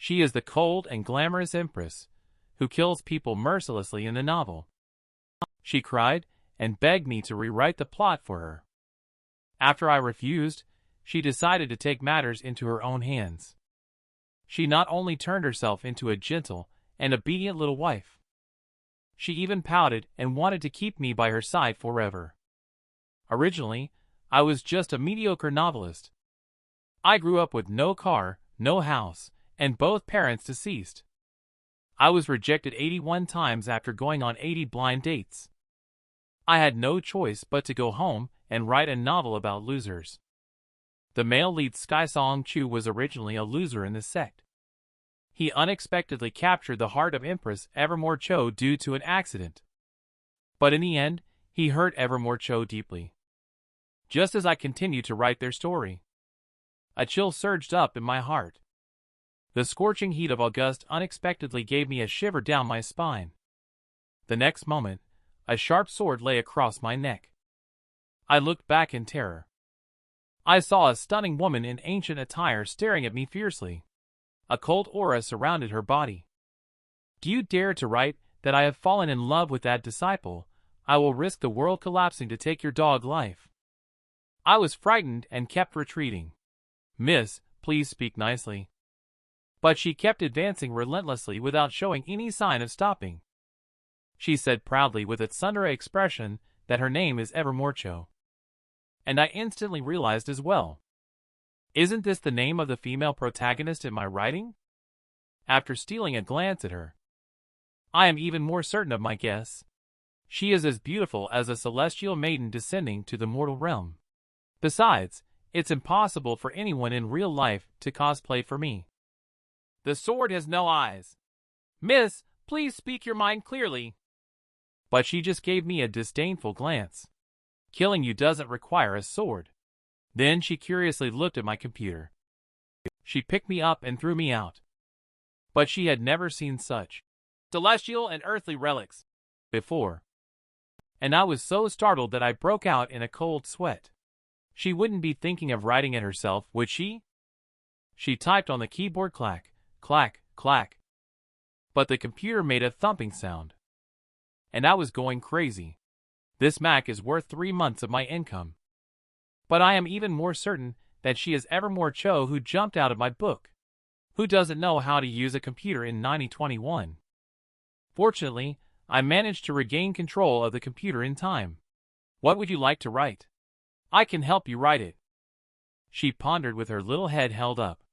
She is the cold and glamorous Empress, who kills people mercilessly in the novel. She cried and begged me to rewrite the plot for her. After I refused, she decided to take matters into her own hands. She not only turned herself into a gentle and obedient little wife, she even pouted and wanted to keep me by her side forever. Originally, I was just a mediocre novelist. I grew up with no car, no house, and both parents deceased. I was rejected 81 times after going on 80 blind dates. I had no choice but to go home and write a novel about losers. The male lead Garrick Chu was originally a loser in the sect. He unexpectedly captured the heart of Empress Evermore Qiu due to an accident. But in the end, he hurt Evermore Qiu deeply. Just as I continued to write their story, a chill surged up in my heart. The scorching heat of August unexpectedly gave me a shiver down my spine. The next moment, a sharp sword lay across my neck. I looked back in terror. I saw a stunning woman in ancient attire staring at me fiercely. A cold aura surrounded her body. "Do you dare to write that I have fallen in love with that disciple? I will risk the world collapsing to take your dog life." I was frightened and kept retreating. "Miss, please speak nicely." But she kept advancing relentlessly without showing any sign of stopping. She said proudly with a tsundere expression that her name is Evermore Qiu. And I instantly realized as well. Isn't this the name of the female protagonist in my writing? After stealing a glance at her, I am even more certain of my guess. She is as beautiful as a celestial maiden descending to the mortal realm. Besides, it's impossible for anyone in real life to cosplay for me. "The sword has no eyes. Miss, please speak your mind clearly." But she just gave me a disdainful glance. "Killing you doesn't require a sword." Then she curiously looked at my computer. She picked me up and threw me out. But she had never seen such celestial and earthly relics before. And I was so startled that I broke out in a cold sweat. She wouldn't be thinking of writing it herself, would she? She typed on the keyboard, clack, clack, clack. But the computer made a thumping sound. And I was going crazy. This Mac is worth 3 months of my income. But I am even more certain that she is Evermore Qiu who jumped out of my book. Who doesn't know how to use a computer in 2021? Fortunately, I managed to regain control of the computer in time. "What would you like to write? I can help you write it." She pondered with her little head held up.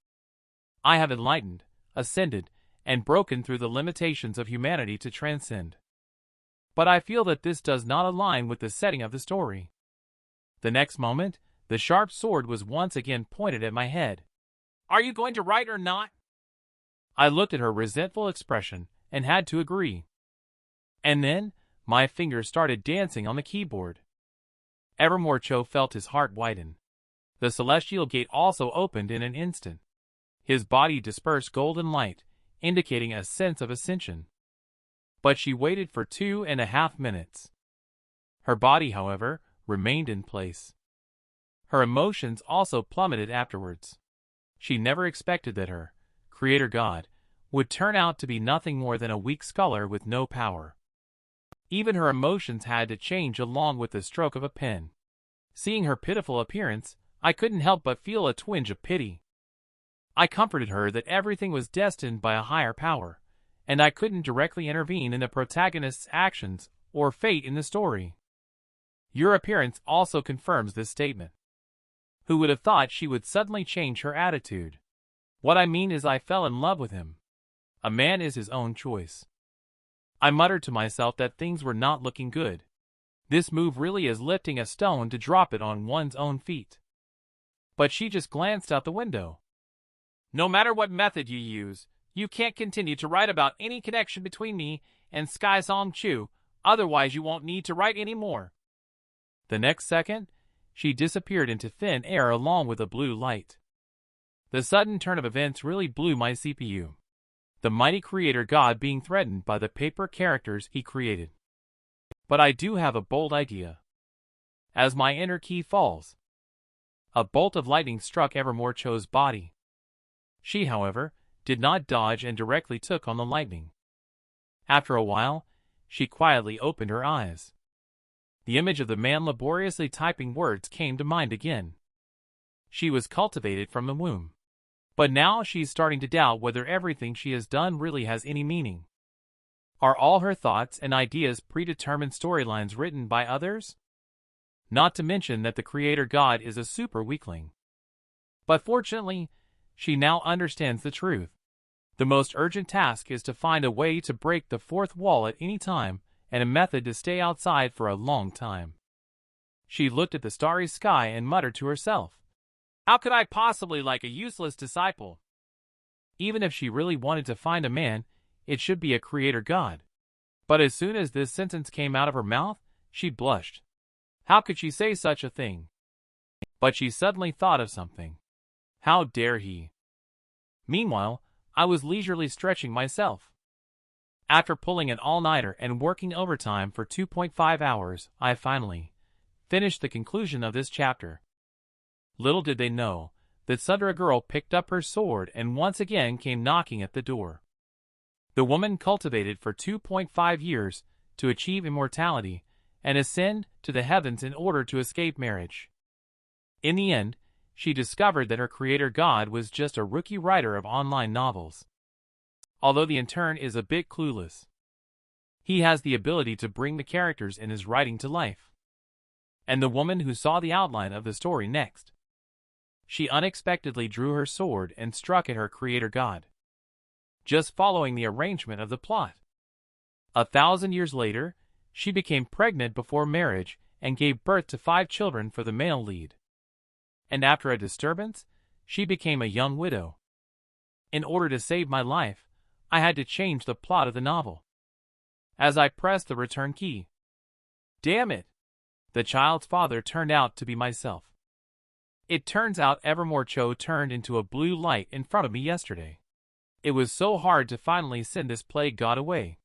I have enlightened, ascended, and broken through the limitations of humanity to transcend. But I feel that this does not align with the setting of the story. The next moment, the sharp sword was once again pointed at my head. "Are you going to write or not?" I looked at her resentful expression and had to agree. And then, my fingers started dancing on the keyboard. Evermore Qiu felt his heart widen. The celestial gate also opened in an instant. His body dispersed golden light, indicating a sense of ascension. But she waited for 2.5 minutes. Her body, however, remained in place. Her emotions also plummeted afterwards. She never expected that her creator god would turn out to be nothing more than a weak scholar with no power. Even her emotions had to change along with the stroke of a pen. Seeing her pitiful appearance, I couldn't help but feel a twinge of pity. I comforted her that everything was destined by a higher power, and I couldn't directly intervene in the protagonist's actions or fate in the story. Your appearance also confirms this statement. Who would have thought she would suddenly change her attitude? What I mean is I fell in love with him. A man is his own choice. I muttered to myself that things were not looking good. This move really is lifting a stone to drop it on one's own feet. But she just glanced out the window. "No matter what method you use, you can't continue to write about any connection between me and Garrick Chu, otherwise you won't need to write anymore." The next second, she disappeared into thin air along with a blue light. The sudden turn of events really blew my CPU. The mighty creator god being threatened by the paper characters he created. But I do have a bold idea. As my inner key falls, a bolt of lightning struck Evermore Qiu's body. She, however, did not dodge and directly took on the lightning. After a while, she quietly opened her eyes. The image of the man laboriously typing words came to mind again. She was cultivated from the womb. But now she's starting to doubt whether everything she has done really has any meaning. Are all her thoughts and ideas predetermined storylines written by others? Not to mention that the creator god is a super weakling. But fortunately, she now understands the truth. The most urgent task is to find a way to break the fourth wall at any time, and a method to stay outside for a long time. She looked at the starry sky and muttered to herself, "How could I possibly like a useless disciple?" Even if she really wanted to find a man, it should be a creator god. But as soon as this sentence came out of her mouth, she blushed. How could she say such a thing? But she suddenly thought of something. How dare he? Meanwhile, I was leisurely stretching myself. After pulling an all-nighter and working overtime for 2.5 hours, I finally finished the conclusion of this chapter. Little did they know that Sundra girl picked up her sword and once again came knocking at the door. The woman cultivated for 2.5 years to achieve immortality and ascend to the heavens in order to escape marriage. In the end, she discovered that her creator god was just a rookie writer of online novels. Although the intern is a bit clueless, he has the ability to bring the characters in his writing to life. And the woman who saw the outline of the story next. She unexpectedly drew her sword and struck at her creator god, just following the arrangement of the plot. 1,000 years later, she became pregnant before marriage and gave birth to 5 children for the male lead. And after a disturbance, she became a young widow. In order to save my life, I had to change the plot of the novel. As I pressed the return key, damn it! The child's father turned out to be myself. It turns out Evermore Qiu turned into a blue light in front of me yesterday. It was so hard to finally send this plague god away.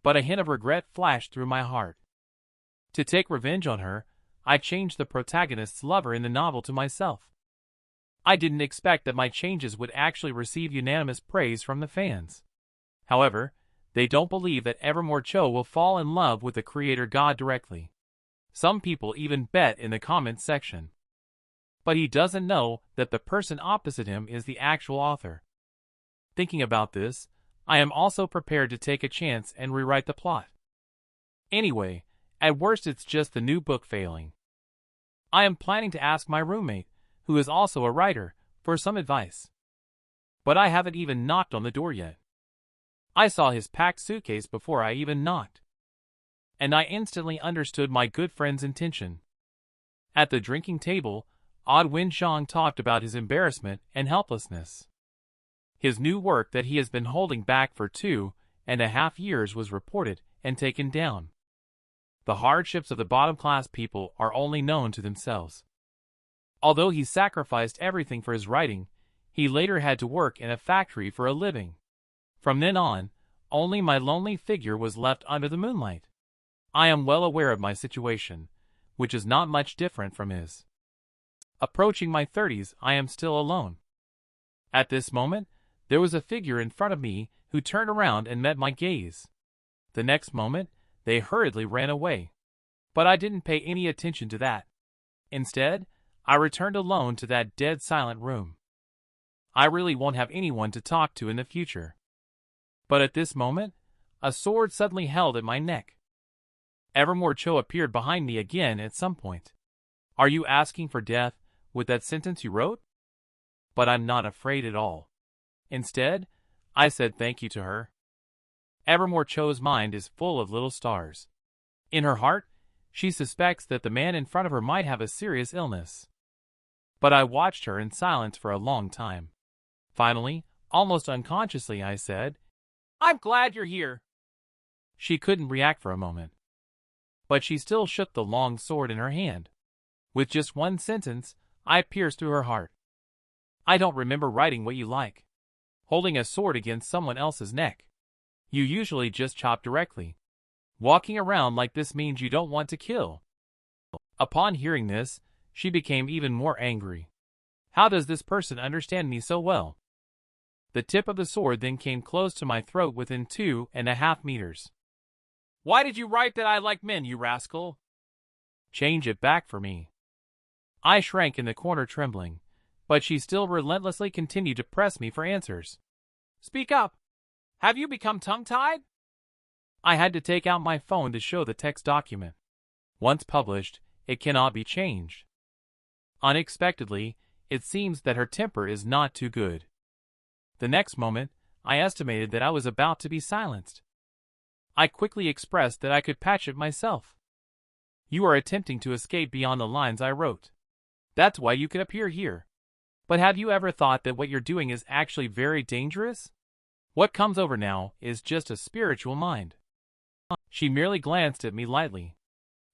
But a hint of regret flashed through my heart. To take revenge on her, I changed the protagonist's lover in the novel to myself. I didn't expect that my changes would actually receive unanimous praise from the fans. However, they don't believe that Evermore Qiu will fall in love with the creator god directly. Some people even bet in the comments section. But he doesn't know that the person opposite him is the actual author. Thinking about this, I am also prepared to take a chance and rewrite the plot. Anyway, at worst it's just the new book failing. I am planning to ask my roommate, who is also a writer, for some advice. But I haven't even knocked on the door yet. I saw his packed suitcase before I even knocked. And I instantly understood my good friend's intention. At the drinking table, Odd Wen Xiang talked about his embarrassment and helplessness. His new work that he has been holding back for 2.5 years was reported and taken down. The hardships of the bottom-class people are only known to themselves. Although he sacrificed everything for his writing, he later had to work in a factory for a living. From then on, only my lonely figure was left under the moonlight. I am well aware of my situation, which is not much different from his. Approaching my 30s, I am still alone. At this moment, there was a figure in front of me who turned around and met my gaze. The next moment, they hurriedly ran away. But I didn't pay any attention to that. Instead, I returned alone to that dead silent room. I really won't have anyone to talk to in the future. But at this moment, a sword suddenly held at my neck. Evermore Qiu appeared behind me again at some point. Are you asking for death with that sentence you wrote? But I'm not afraid at all. Instead, I said thank you to her. Evermore Qiu's mind is full of little stars. In her heart, she suspects that the man in front of her might have a serious illness. But I watched her in silence for a long time. Finally, almost unconsciously, I said, "I'm glad you're here." She couldn't react for a moment. But she still shook the long sword in her hand. With just one sentence, I pierced through her heart. I don't remember writing what you like. Holding a sword against someone else's neck. You usually just chop directly. Walking around like this means you don't want to kill. Upon hearing this, she became even more angry. How does this person understand me so well? The tip of the sword then came close to my throat within 2.5 meters. "Why did you write that I like men, you rascal? Change it back for me." I shrank in the corner trembling, but she still relentlessly continued to press me for answers. "Speak up. Have you become tongue-tied?" I had to take out my phone to show the text document. Once published, it cannot be changed. Unexpectedly, it seems that her temper is not too good. The next moment, I estimated that I was about to be silenced. I quickly expressed that I could patch it myself. "You are attempting to escape beyond the lines I wrote. That's why you could appear here. But have you ever thought that what you're doing is actually very dangerous? What comes over now is just a spiritual mind." She merely glanced at me lightly.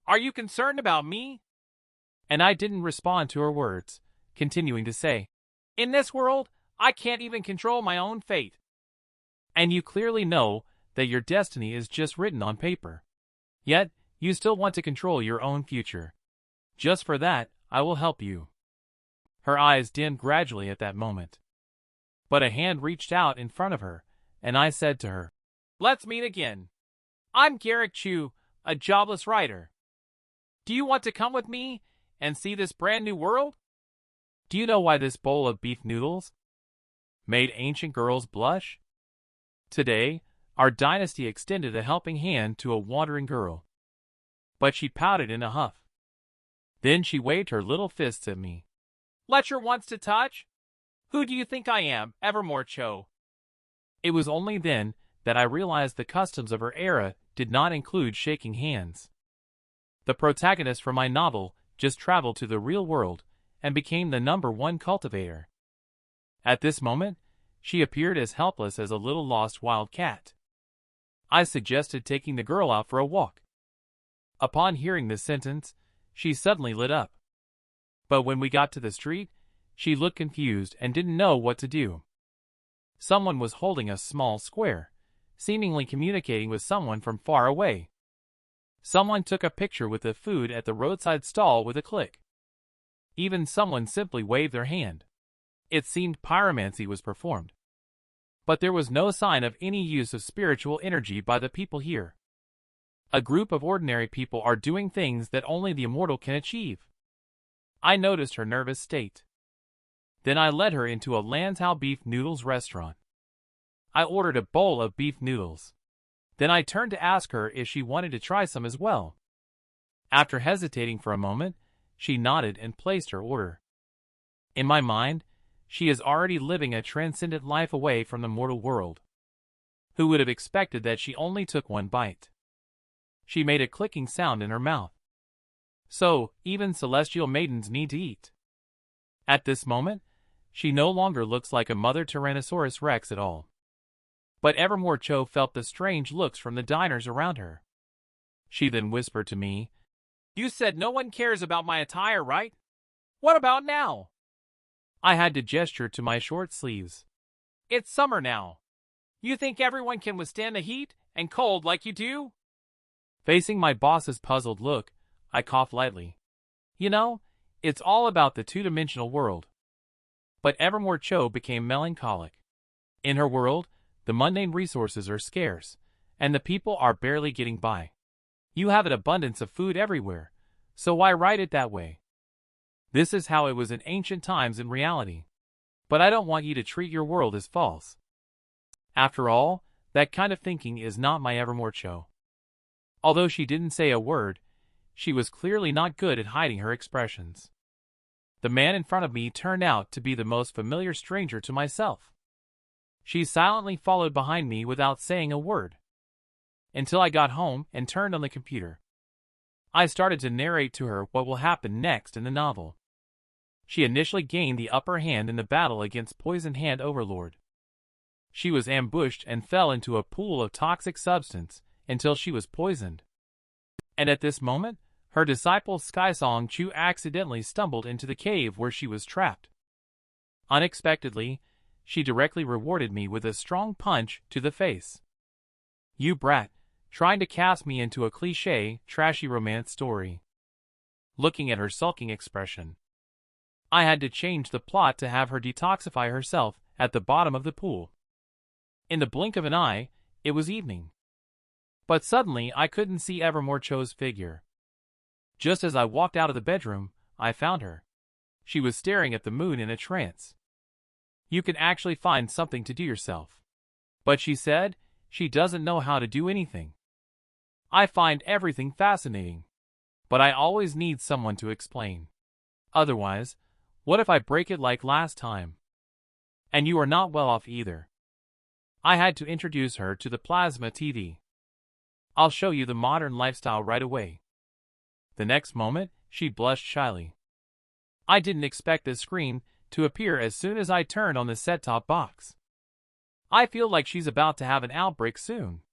"Are you concerned about me?" And I didn't respond to her words, continuing to say, "In this world, I can't even control my own fate. And you clearly know that your destiny is just written on paper. Yet, you still want to control your own future. Just for that, I will help you." Her eyes dimmed gradually at that moment. But a hand reached out in front of her, and I said to her, "Let's meet again. I'm Garrick Chu, a jobless writer. Do you want to come with me and see this brand new world? Do you know why this bowl of beef noodles made ancient girls blush? Today, our dynasty extended a helping hand to a wandering girl. But she pouted in a huff. Then she waved her little fists at me. Lecher wants to touch? Who do you think I am, Evermore Qiu?" It was only then that I realized the customs of her era did not include shaking hands. The protagonist from my novel just traveled to the real world and became the #1 cultivator. At this moment, she appeared as helpless as a little lost wild cat. I suggested taking the girl out for a walk. Upon hearing this sentence, she suddenly lit up. But when we got to the street, she looked confused and didn't know what to do. Someone was holding a small square, seemingly communicating with someone from far away. Someone took a picture with the food at the roadside stall with a click. Even someone simply waved their hand. It seemed pyromancy was performed. But there was no sign of any use of spiritual energy by the people here. A group of ordinary people are doing things that only the immortal can achieve. I noticed her nervous state. Then I led her into a Lantau beef noodles restaurant. I ordered a bowl of beef noodles. Then I turned to ask her if she wanted to try some as well. After hesitating for a moment, she nodded and placed her order. In my mind, she is already living a transcendent life away from the mortal world. Who would have expected that she only took one bite? She made a clicking sound in her mouth. So, even celestial maidens need to eat. At this moment, she no longer looks like a mother Tyrannosaurus Rex at all. But Evermore Qiu felt the strange looks from the diners around her. She then whispered to me, "You said no one cares about my attire, right? What about now?" I had to gesture to my short sleeves. "It's summer now. You think everyone can withstand the heat and cold like you do?" Facing my boss's puzzled look, I coughed lightly. You know, it's all about the two-dimensional world. But Evermore Qiu became melancholic. In her world, the mundane resources are scarce, and the people are barely getting by. You have an abundance of food everywhere, so why write it that way? This is how it was in ancient times in reality. But I don't want you to treat your world as false. After all, that kind of thinking is not my Evermore Qiu. Although she didn't say a word, she was clearly not good at hiding her expressions. The man in front of me turned out to be the most familiar stranger to myself. She silently followed behind me without saying a word. Until I got home and turned on the computer. I started to narrate to her what will happen next in the novel. She initially gained the upper hand in the battle against Poison Hand Overlord. She was ambushed and fell into a pool of toxic substance until she was poisoned. And at this moment, her disciple Skysong Chu accidentally stumbled into the cave where she was trapped. Unexpectedly, she directly rewarded me with a strong punch to the face. You brat, trying to cast me into a cliché, trashy romance story. Looking at her sulking expression, I had to change the plot to have her detoxify herself at the bottom of the pool. In the blink of an eye, it was evening. But suddenly I couldn't see Evermore Qiu's figure. Just as I walked out of the bedroom, I found her. She was staring at the moon in a trance. "You can actually find something to do yourself." But she said, she doesn't know how to do anything. I find everything fascinating. But I always need someone to explain. Otherwise, what if I break it like last time? And you are not well off either. I had to introduce her to the plasma TV. "I'll show you the modern lifestyle right away." The next moment, she blushed shyly. I didn't expect the screen to appear as soon as I turned on the set-top box. "I feel like she's about to have an outbreak soon."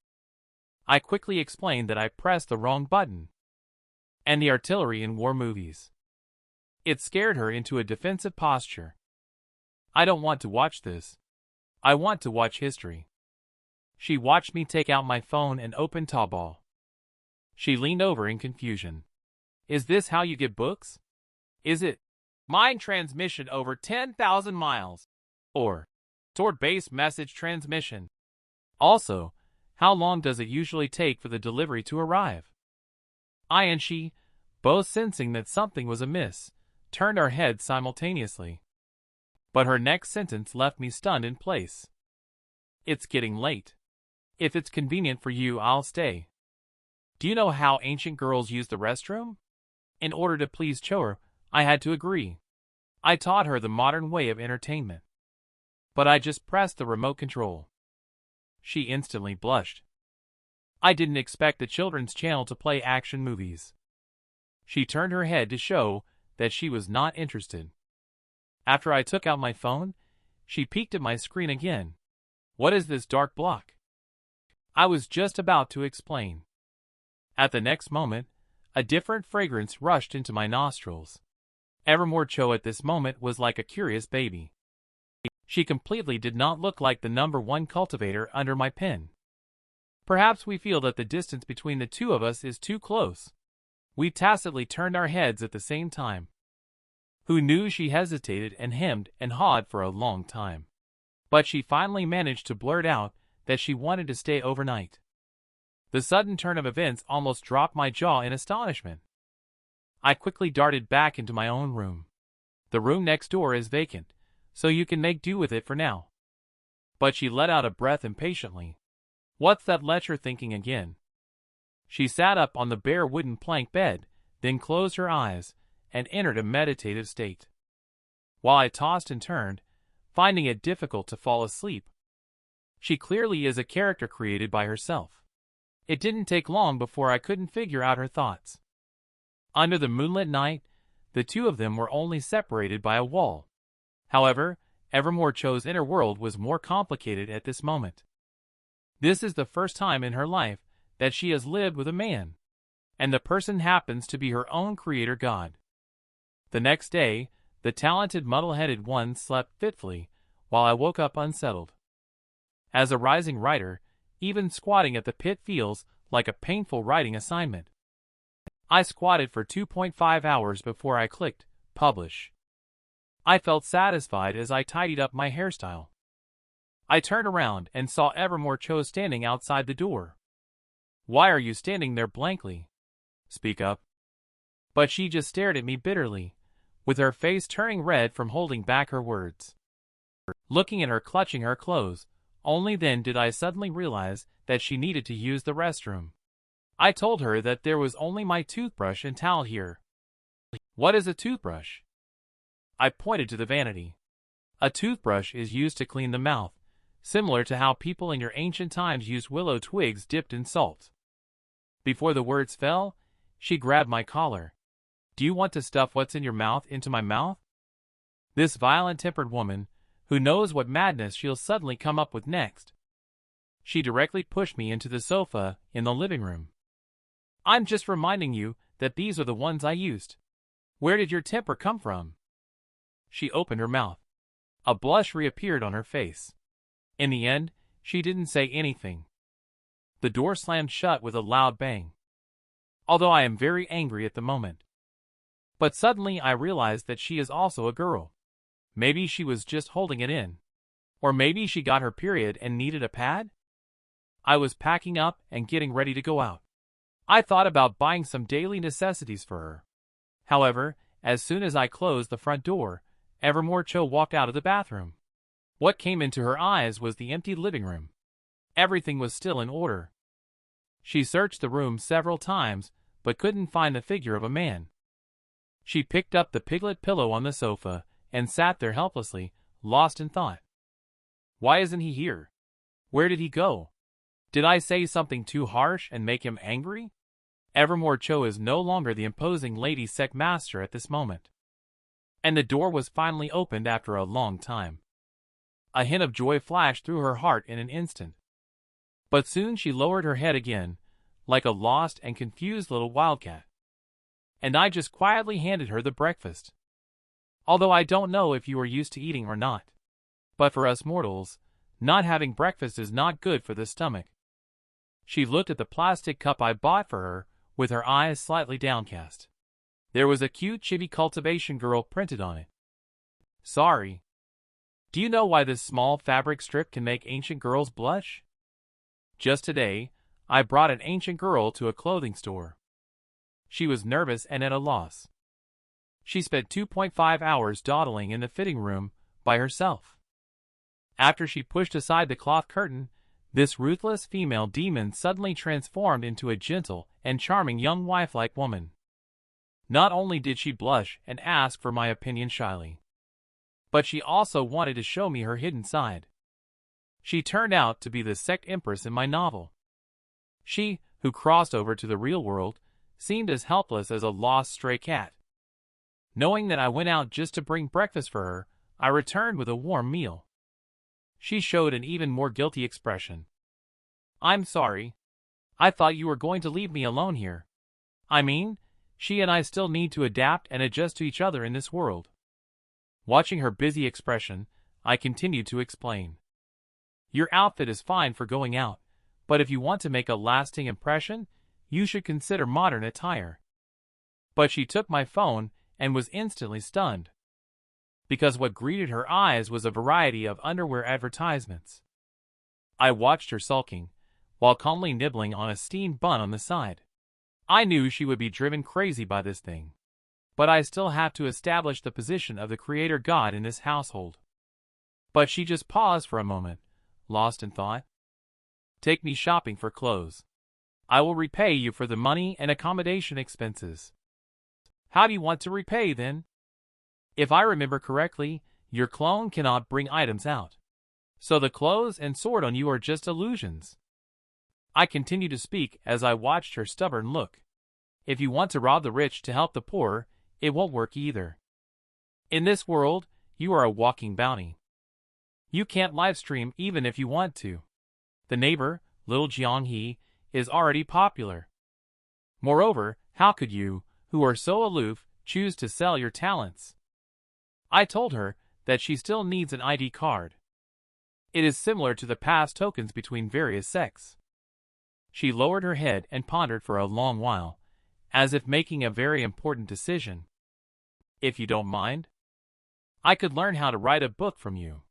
I quickly explained that I pressed the wrong button. And the artillery in war movies. It scared her into a defensive posture. "I don't want to watch this. I want to watch history." She watched me take out my phone and open Taobao. She leaned over in confusion. "Is this how you get books? Is it mind transmission over 10,000 miles? Or sword-based message transmission? Also, how long does it usually take for the delivery to arrive?" I and she, both sensing that something was amiss, turned our heads simultaneously. But her next sentence left me stunned in place. "It's getting late. If it's convenient for you, I'll stay." Do you know how ancient girls use the restroom? In order to please Qiu, I had to agree. I taught her the modern way of entertainment. But I just pressed the remote control. She instantly blushed. I didn't expect the children's channel to play action movies. She turned her head to show that she was not interested. After I took out my phone, she peeked at my screen again. "What is this dark block?" I was just about to explain. At the next moment, a different fragrance rushed into my nostrils. Evermore Qiu at this moment was like a curious baby. She completely did not look like the #1 cultivator under my pen. Perhaps we feel that the distance between the two of us is too close. We tacitly turned our heads at the same time. Who knew she hesitated and hemmed and hawed for a long time. But she finally managed to blurt out that she wanted to stay overnight. The sudden turn of events almost dropped my jaw in astonishment. I quickly darted back into my own room. "The room next door is vacant, so you can make do with it for now." But she let out a breath impatiently. What's that lecher thinking again? She sat up on the bare wooden plank bed, then closed her eyes, and entered a meditative state. While I tossed and turned, finding it difficult to fall asleep. She clearly is a character created by herself. It didn't take long before I couldn't figure out her thoughts. Under the moonlit night, the two of them were only separated by a wall. However, Evermore Qiu's inner world was more complicated at this moment. This is the first time in her life that she has lived with a man, and the person happens to be her own creator god. The next day, the talented muddle-headed one slept fitfully, while I woke up unsettled. As a rising writer, even squatting at the pit feels like a painful writing assignment. I squatted for 2.5 hours before I clicked publish. I felt satisfied as I tidied up my hairstyle. I turned around and saw Evermore Qiu standing outside the door. "Why are you standing there blankly? Speak up." But she just stared at me bitterly, with her face turning red from holding back her words. Looking at her clutching her clothes, only then did I suddenly realize that she needed to use the restroom. I told her that there was only my toothbrush and towel here. "What is a toothbrush?" I pointed to the vanity. "A toothbrush is used to clean the mouth, similar to how people in your ancient times used willow twigs dipped in salt." Before the words fell, she grabbed my collar. "Do you want to stuff what's in your mouth into my mouth?" This violent-tempered woman, who knows what madness she'll suddenly come up with next. She directly pushed me into the sofa in the living room. "I'm just reminding you that these are the ones I used. Where did your temper come from?" She opened her mouth. A blush reappeared on her face. In the end, she didn't say anything. The door slammed shut with a loud bang. Although I am very angry at the moment. But suddenly I realized that she is also a girl. Maybe she was just holding it in. Or maybe she got her period and needed a pad? I was packing up and getting ready to go out. I thought about buying some daily necessities for her. However, as soon as I closed the front door, Evermore Qiu walked out of the bathroom. What came into her eyes was the empty living room. Everything was still in order. She searched the room several times, but couldn't find the figure of a man. She picked up the piglet pillow on the sofa and sat there helplessly, lost in thought. Why isn't he here? Where did he go? Did I say something too harsh and make him angry? Evermore Qiu is no longer the imposing lady Sect master at this moment. And the door was finally opened after a long time. A hint of joy flashed through her heart in an instant. But soon she lowered her head again, like a lost and confused little wildcat. And I just quietly handed her the breakfast. Although I don't know if you are used to eating or not. But for us mortals, not having breakfast is not good for the stomach. She looked at the plastic cup I bought for her, with her eyes slightly downcast. There was a cute chibi cultivation girl printed on it. Sorry. Do you know why this small fabric strip can make ancient girls blush? Just today, I brought an ancient girl to a clothing store. She was nervous and at a loss. She spent 2.5 hours dawdling in the fitting room by herself. After she pushed aside the cloth curtain, this ruthless female demon suddenly transformed into a gentle and charming young wife-like woman. Not only did she blush and ask for my opinion shyly, but she also wanted to show me her hidden side. She turned out to be the Sect Empress in my novel. She, who crossed over to the real world, seemed as helpless as a lost stray cat. Knowing that I went out just to bring breakfast for her, I returned with a warm meal. She showed an even more guilty expression. I'm sorry. I thought you were going to leave me alone here. I mean, she and I still need to adapt and adjust to each other in this world. Watching her busy expression, I continued to explain. Your outfit is fine for going out, but if you want to make a lasting impression, you should consider modern attire. But she took my phone and was instantly stunned, because what greeted her eyes was a variety of underwear advertisements. I watched her sulking, while calmly nibbling on a steamed bun on the side. I knew she would be driven crazy by this thing, but I still have to establish the position of the creator god in this household. But she just paused for a moment, lost in thought. Take me shopping for clothes. I will repay you for the money and accommodation expenses. How do you want to repay then? If I remember correctly, your clone cannot bring items out. So the clothes and sword on you are just illusions. I continued to speak as I watched her stubborn look. If you want to rob the rich to help the poor, it won't work either. In this world, you are a walking bounty. You can't livestream even if you want to. The neighbor, Little Jianghe, is already popular. Moreover, how could you, who are so aloof, choose to sell your talents? I told her that she still needs an ID card. It is similar to the pass tokens between various sects. She lowered her head and pondered for a long while, as if making a very important decision. If you don't mind, I could learn how to write a book from you.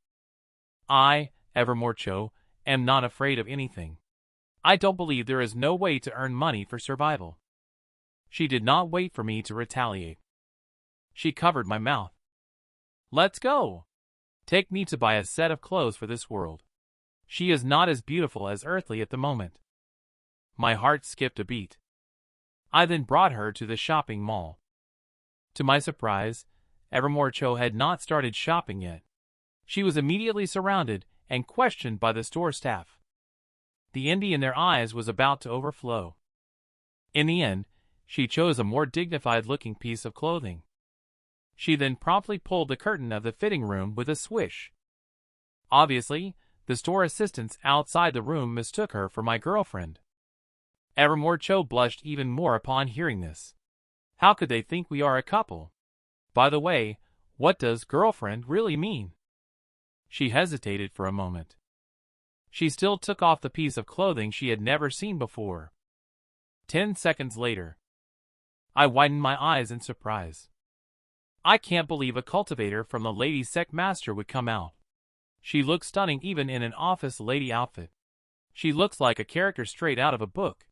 I, Evermore Qiu, am not afraid of anything. I don't believe there is no way to earn money for survival. She did not wait for me to retaliate. She covered my mouth. Let's go. Take me to buy a set of clothes for this world. She is not as beautiful as earthly at the moment. My heart skipped a beat. I then brought her to the shopping mall. To my surprise, Evermore Qiu had not started shopping yet. She was immediately surrounded and questioned by the store staff. The envy in their eyes was about to overflow. In the end, she chose a more dignified-looking piece of clothing. She then promptly pulled the curtain of the fitting room with a swish. Obviously, the store assistants outside the room mistook her for my girlfriend. Evermore Qiu blushed even more upon hearing this. How could they think we are a couple? By the way, what does girlfriend really mean? She hesitated for a moment. She still took off the piece of clothing she had never seen before. 10 seconds later, I widened my eyes in surprise. I can't believe a cultivator from the Lady Sect Master would come out. She looks stunning even in an office lady outfit. She looks like a character straight out of a book.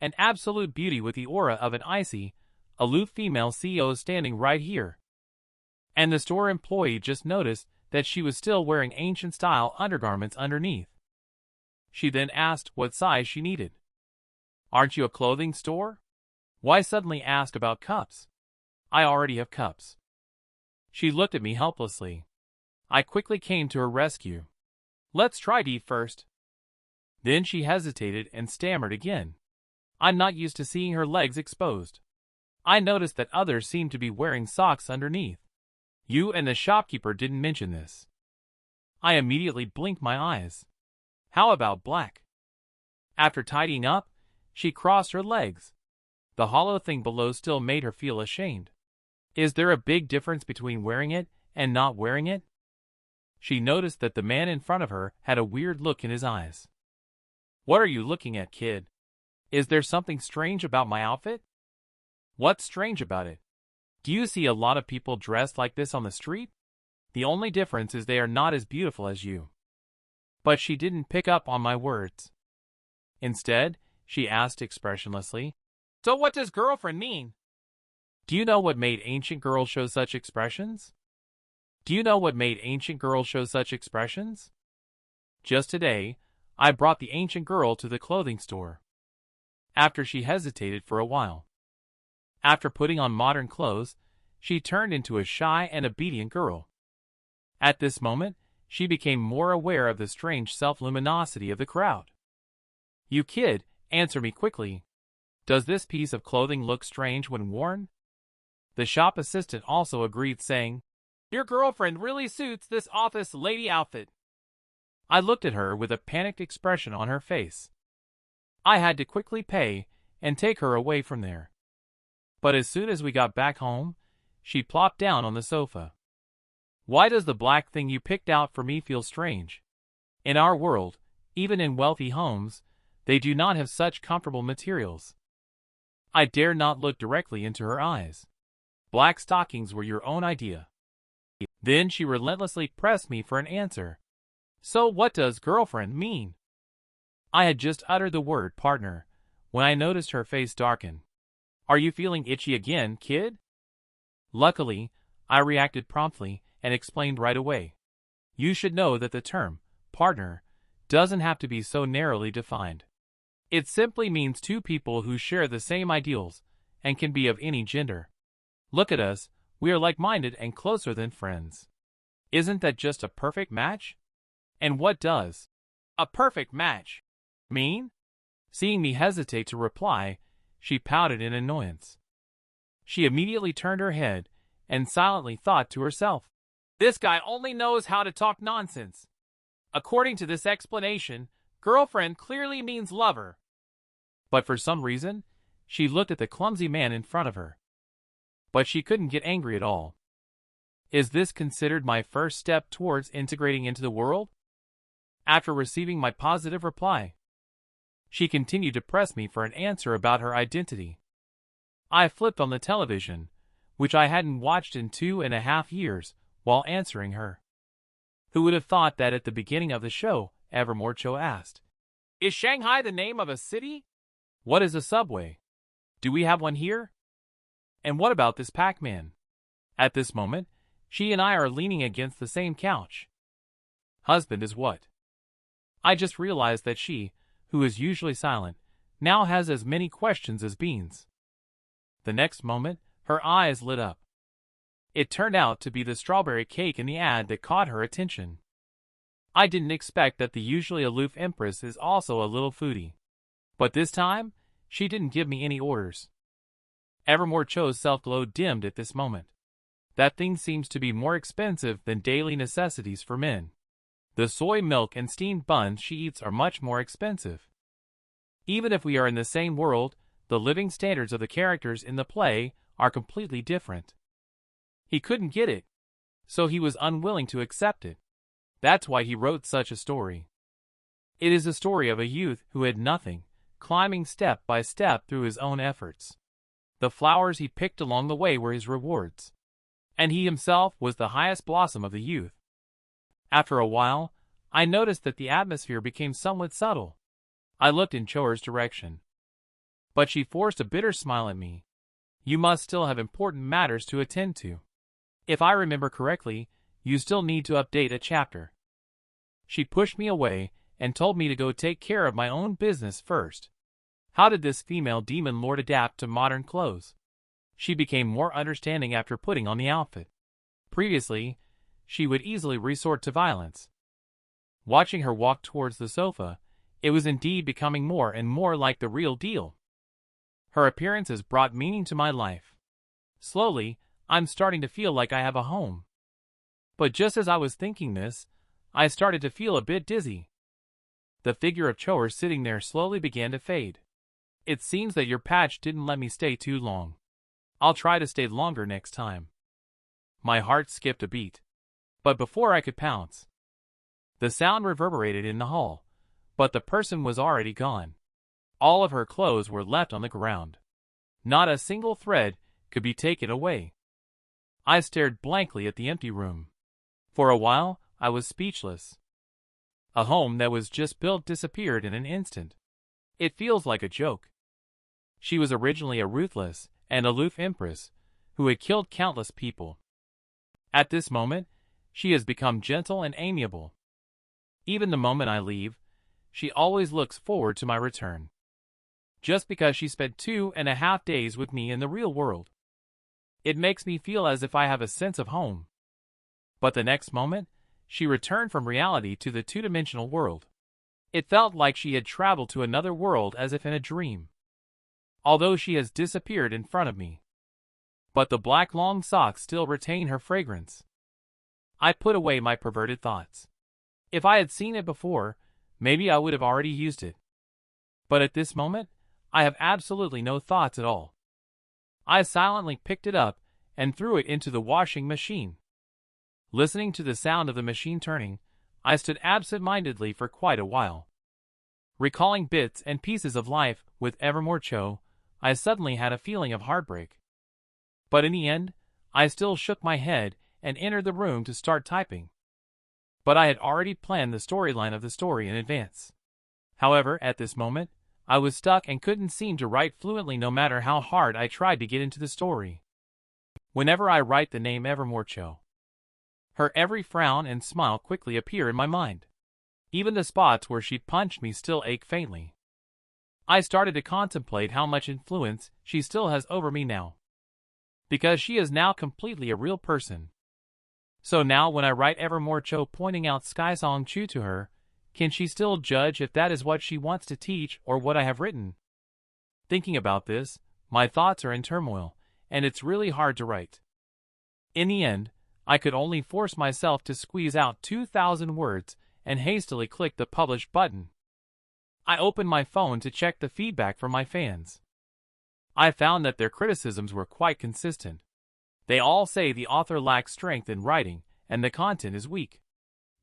An absolute beauty with the aura of an icy, aloof female CEO standing right here. And the store employee just noticed that she was still wearing ancient-style undergarments underneath. She then asked what size she needed. "Aren't you a clothing store? Why suddenly ask about cups? I already have cups." She looked at me helplessly. I quickly came to her rescue. "Let's try D first." Then she hesitated and stammered again. I'm not used to seeing her legs exposed. I noticed that others seemed to be wearing socks underneath. You and the shopkeeper didn't mention this. I immediately blinked my eyes. How about black? After tidying up, she crossed her legs. The hollow thing below still made her feel ashamed. Is there a big difference between wearing it and not wearing it? She noticed that the man in front of her had a weird look in his eyes. What are you looking at, kid? Is there something strange about my outfit? What's strange about it? Do you see a lot of people dressed like this on the street? The only difference is they are not as beautiful as you. But she didn't pick up on my words. Instead, she asked expressionlessly, "So what does girlfriend mean?" Do you know what made ancient girls show such expressions? Do you know what made ancient girls show such expressions? Just today, I brought the ancient girl to the clothing store. After she hesitated for a while. After putting on modern clothes, she turned into a shy and obedient girl. At this moment, she became more aware of the strange self-luminosity of the crowd. You kid, answer me quickly. Does this piece of clothing look strange when worn? The shop assistant also agreed, saying, Your girlfriend really suits this office lady outfit. I looked at her with a panicked expression on her face. I had to quickly pay and take her away from there. But as soon as we got back home, she plopped down on the sofa. Why does the black thing you picked out for me feel strange? In our world, even in wealthy homes, they do not have such comfortable materials. I dare not look directly into her eyes. Black stockings were your own idea. Then she relentlessly pressed me for an answer. So what does girlfriend mean? I had just uttered the word partner when I noticed her face darken. Are you feeling itchy again, kid? Luckily, I reacted promptly and explained right away. You should know that the term partner doesn't have to be so narrowly defined. It simply means two people who share the same ideals and can be of any gender. Look at us, we are like-minded and closer than friends. Isn't that just a perfect match? And what does a perfect match mean? Seeing me hesitate to reply, she pouted in annoyance. She immediately turned her head and silently thought to herself, This guy only knows how to talk nonsense. According to this explanation, girlfriend clearly means lover. But for some reason, she looked at the clumsy man in front of her. But she couldn't get angry at all. Is this considered my first step towards integrating into the world? After receiving my positive reply, she continued to press me for an answer about her identity. I flipped on the television, which I hadn't watched in 2.5 years, while answering her. Who would have thought that at the beginning of the show, Evermore Qiu asked, Is Shanghai the name of a city? What is a subway? Do we have one here? And what about this Pac-Man? At this moment, she and I are leaning against the same couch. Husband is what? I just realized that she, who is usually silent, now has as many questions as beans. The next moment, her eyes lit up. It turned out to be the strawberry cake in the ad that caught her attention. I didn't expect that the usually aloof Empress is also a little foodie. But this time, she didn't give me any orders. Evermore Qiu's self-glow dimmed at this moment. That thing seems to be more expensive than daily necessities for men. The soy milk and steamed buns she eats are much more expensive. Even if we are in the same world, the living standards of the characters in the play are completely different. He couldn't get it, so he was unwilling to accept it. That's why he wrote such a story. It is a story of a youth who had nothing, climbing step by step through his own efforts. The flowers he picked along the way were his rewards. And he himself was the highest blossom of the youth. After a while, I noticed that the atmosphere became somewhat subtle. I looked in Choer's direction. But she forced a bitter smile at me. You must still have important matters to attend to. If I remember correctly, you still need to update a chapter. She pushed me away and told me to go take care of my own business first. How did this female demon lord adapt to modern clothes? She became more understanding after putting on the outfit. Previously, she would easily resort to violence. Watching her walk towards the sofa, it was indeed becoming more and more like the real deal. Her appearances brought meaning to my life. Slowly, I'm starting to feel like I have a home. But just as I was thinking this, I started to feel a bit dizzy. The figure of Choer sitting there slowly began to fade. It seems that your patch didn't let me stay too long. I'll try to stay longer next time. My heart skipped a beat. But before I could pounce, the sound reverberated in the hall, but the person was already gone. All of her clothes were left on the ground. Not a single thread could be taken away. I stared blankly at the empty room. For a while, I was speechless. A home that was just built disappeared in an instant. It feels like a joke. She was originally a ruthless and aloof empress who had killed countless people. At this moment, she has become gentle and amiable. Even the moment I leave, she always looks forward to my return. Just because she spent 2.5 days with me in the real world. It makes me feel as if I have a sense of home. But the next moment, she returned from reality to the two-dimensional world. It felt like she had traveled to another world as if in a dream. Although she has disappeared in front of me. But the black long socks still retain her fragrance. I put away my perverted thoughts. If I had seen it before, maybe I would have already used it. But at this moment, I have absolutely no thoughts at all. I silently picked it up and threw it into the washing machine. Listening to the sound of the machine turning, I stood absent-mindedly for quite a while. Recalling bits and pieces of life with Evermore Qiu, I suddenly had a feeling of heartbreak. But in the end, I still shook my head and entered the room to start typing. But I had already planned the storyline of the story in advance. However, at this moment, I was stuck and couldn't seem to write fluently no matter how hard I tried to get into the story. Whenever I write the name Evermore Qiu, her every frown and smile quickly appear in my mind. Even the spots where she punched me still ache faintly. I started to contemplate how much influence she still has over me now. Because she is now completely a real person. So now when I write Evermore Qiu pointing out Skysong Chu to her, can she still judge if that is what she wants to teach or what I have written? Thinking about this, my thoughts are in turmoil, and it's really hard to write. In the end, I could only force myself to squeeze out 2,000 words and hastily click the publish button. I opened my phone to check the feedback from my fans. I found that their criticisms were quite consistent. They all say the author lacks strength in writing and the content is weak.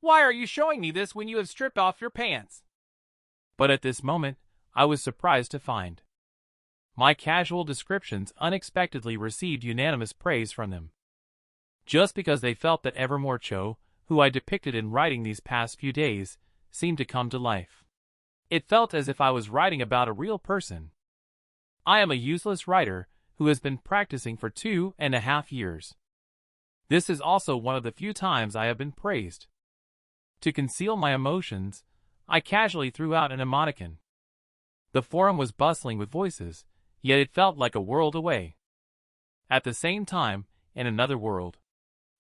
Why are you showing me this when you have stripped off your pants? But at this moment, I was surprised to find my casual descriptions unexpectedly received unanimous praise from them. Just because they felt that Evermore Qiu, who I depicted in writing these past few days, seemed to come to life. It felt as if I was writing about a real person. I am a useless writer who has been practicing for 2.5 years. This is also one of the few times I have been praised. To conceal my emotions, I casually threw out an emoticon. The forum was bustling with voices, yet it felt like a world away. At the same time, in another world,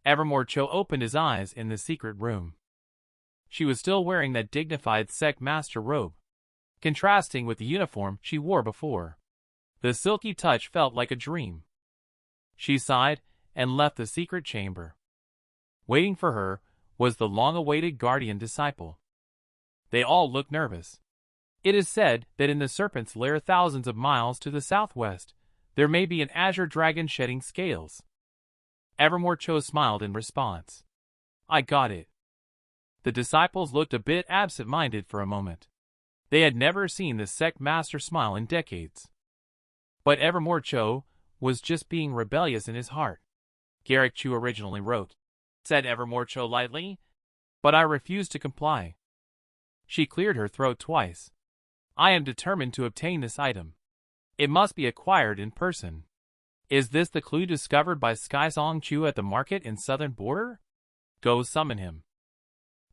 Evermore Qiu opened his eyes in the secret room. She was still wearing that dignified Sect master robe, contrasting with the uniform she wore before. The silky touch felt like a dream. She sighed and left the secret chamber. Waiting for her was the long-awaited guardian disciple. They all looked nervous. It is said that in the serpent's lair thousands of miles to the southwest, there may be an azure dragon shedding scales. Evermore Qiu smiled in response. I got it. The disciples looked a bit absent-minded for a moment. They had never seen the Sect master smile in decades. But Evermore Qiu was just being rebellious in his heart. Garrick Chu originally wrote, said Evermore Qiu lightly. But I refused to comply. She cleared her throat twice. I am determined to obtain this item. It must be acquired in person. Is this the clue discovered by Song Qiu at the market in southern border? Go summon him.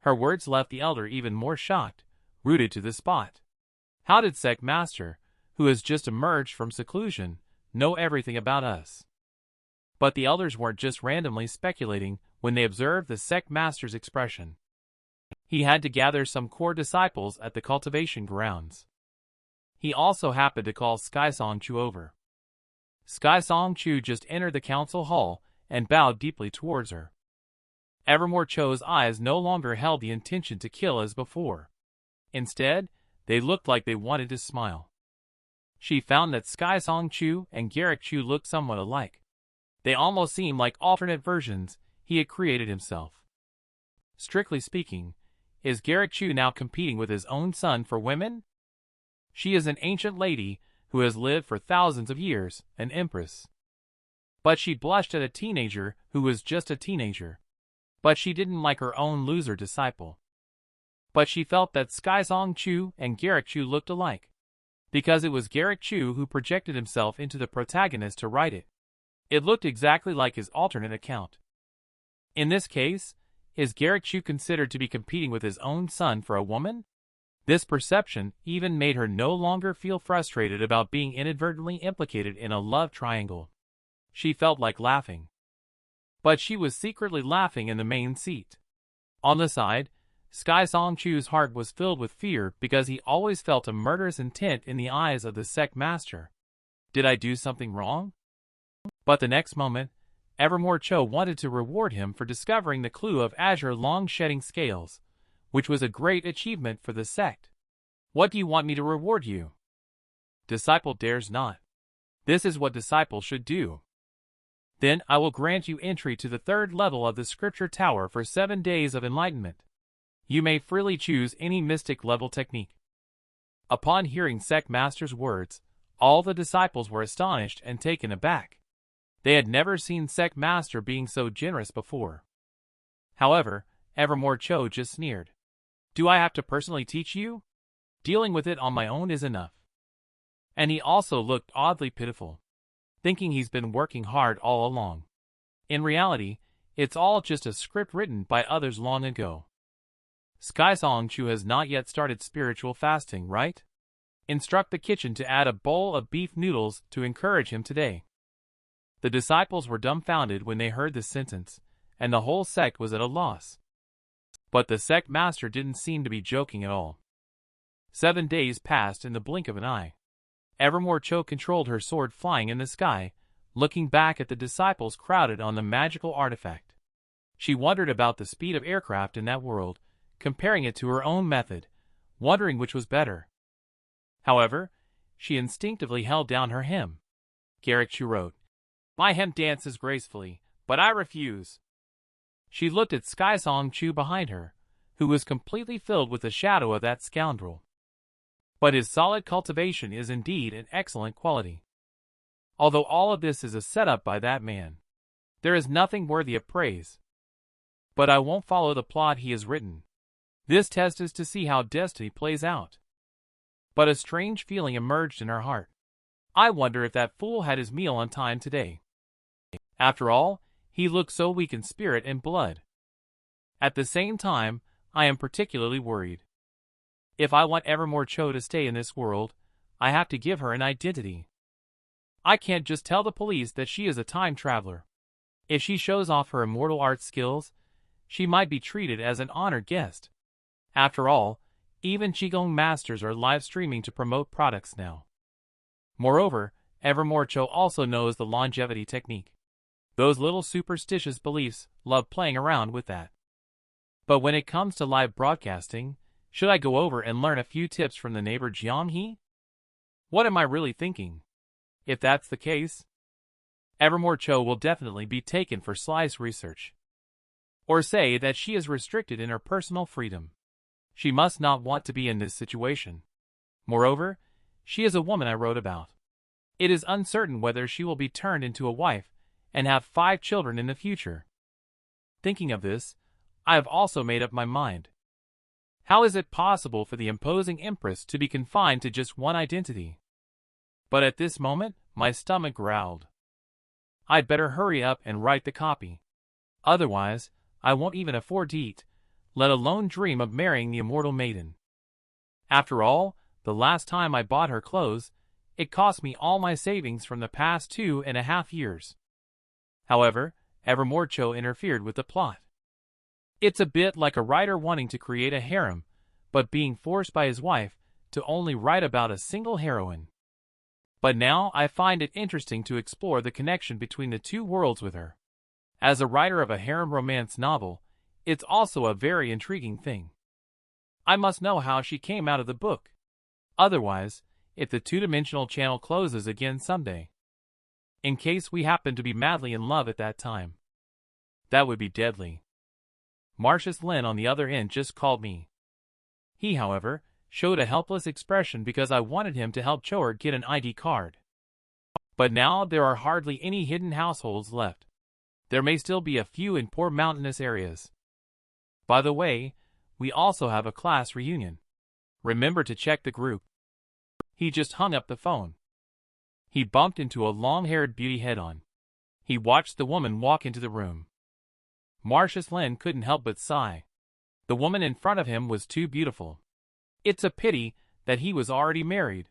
Her words left the elder even more shocked, rooted to the spot. How did Sect Master, who has just emerged from seclusion, know everything about us? But the elders weren't just randomly speculating when they observed the Sect Master's expression. He had to gather some core disciples at the cultivation grounds. He also happened to call Song Qiu over. Song Qiu just entered the council hall and bowed deeply towards her. Evermore Qiu's eyes no longer held the intention to kill as before. Instead, they looked like they wanted to smile. She found that Song Qiu and Garrick Chu looked somewhat alike. They almost seemed like alternate versions he had created himself. Strictly speaking, is Garrick Chu now competing with his own son for women? She is an ancient lady who has lived for thousands of years, an empress. But she blushed at a teenager who was just a teenager. But she didn't like her own loser disciple. But she felt that Song Qiu and Garrick Chu looked alike. Because it was Garrick Chu who projected himself into the protagonist to write it. It looked exactly like his alternate account. In this case, is Garrick Chu considered to be competing with his own son for a woman? This perception even made her no longer feel frustrated about being inadvertently implicated in a love triangle. She felt like laughing. But she was secretly laughing in the main seat. On the side, Song Qiu's heart was filled with fear because he always felt a murderous intent in the eyes of the Sect Master. Did I do something wrong? But the next moment, Evermore Qiu wanted to reward him for discovering the clue of azure long-shedding scales, which was a great achievement for the sect. What do you want me to reward you? Disciple dares not. This is what disciples should do. Then I will grant you entry to the third level of the scripture tower for 7 days of enlightenment. You may freely choose any mystic level technique. Upon hearing Sect Master's words, all the disciples were astonished and taken aback. They had never seen Sect Master being so generous before. However, Evermore Qiu just sneered. Do I have to personally teach you? Dealing with it on my own is enough. And he also looked oddly pitiful, thinking he's been working hard all along. In reality, it's all just a script written by others long ago. Song Qiu has not yet started spiritual fasting, right? Instruct the kitchen to add a bowl of beef noodles to encourage him today. The disciples were dumbfounded when they heard this sentence, and the whole sect was at a loss. But the Sect Master didn't seem to be joking at all. 7 days passed in the blink of an eye. Evermore Qiu controlled her sword flying in the sky, looking back at the disciples crowded on the magical artifact. She wondered about the speed of aircraft in that world, comparing it to her own method, wondering which was better. However, she instinctively held down her hem. Garrick Chu wrote, "My hem dances gracefully, but I refuse." She looked at Song Qiu behind her, who was completely filled with the shadow of that scoundrel. But his solid cultivation is indeed an excellent quality. Although all of this is a setup by that man, there is nothing worthy of praise. But I won't follow the plot he has written. This test is to see how destiny plays out. But a strange feeling emerged in her heart. I wonder if that fool had his meal on time today. After all, he looked so weak in spirit and blood. At the same time, I am particularly worried. If I want Evermore Qiu to stay in this world, I have to give her an identity. I can't just tell the police that she is a time traveler. If she shows off her immortal art skills, she might be treated as an honored guest. After all, even Qigong masters are live streaming to promote products now. Moreover, Evermore Qiu also knows the longevity technique. Those little superstitious beliefs love playing around with that. But when it comes to live broadcasting, should I go over and learn a few tips from the neighbor Jianghe? What am I really thinking? If that's the case, Evermore Qiu will definitely be taken for slice research. Or say that she is restricted in her personal freedom. She must not want to be in this situation. Moreover, she is a woman I wrote about. It is uncertain whether she will be turned into a wife and have 5 children in the future. Thinking of this, I have also made up my mind. How is it possible for the imposing Empress to be confined to just one identity? But at this moment, my stomach growled. I'd better hurry up and write the copy. Otherwise, I won't even afford to eat, let alone dream of marrying the immortal maiden. After all, the last time I bought her clothes, it cost me all my savings from the past 2.5 years. However, Evermore Qiu interfered with the plot. It's a bit like a writer wanting to create a harem, but being forced by his wife to only write about a single heroine. But now I find it interesting to explore the connection between the two worlds with her. As a writer of a harem romance novel, it's also a very intriguing thing. I must know how she came out of the book. Otherwise, if the two-dimensional channel closes again someday, in case we happen to be madly in love at that time, that would be deadly. Marcius Lin on the other end just called me. He, however, showed a helpless expression because I wanted him to help Choer get an ID card. But now there are hardly any hidden households left. There may still be a few in poor mountainous areas. By the way, we also have a class reunion. Remember to check the group. He just hung up the phone. He bumped into a long-haired beauty head-on. He watched the woman walk into the room. Marcius Lin couldn't help but sigh. The woman in front of him was too beautiful. It's a pity that he was already married.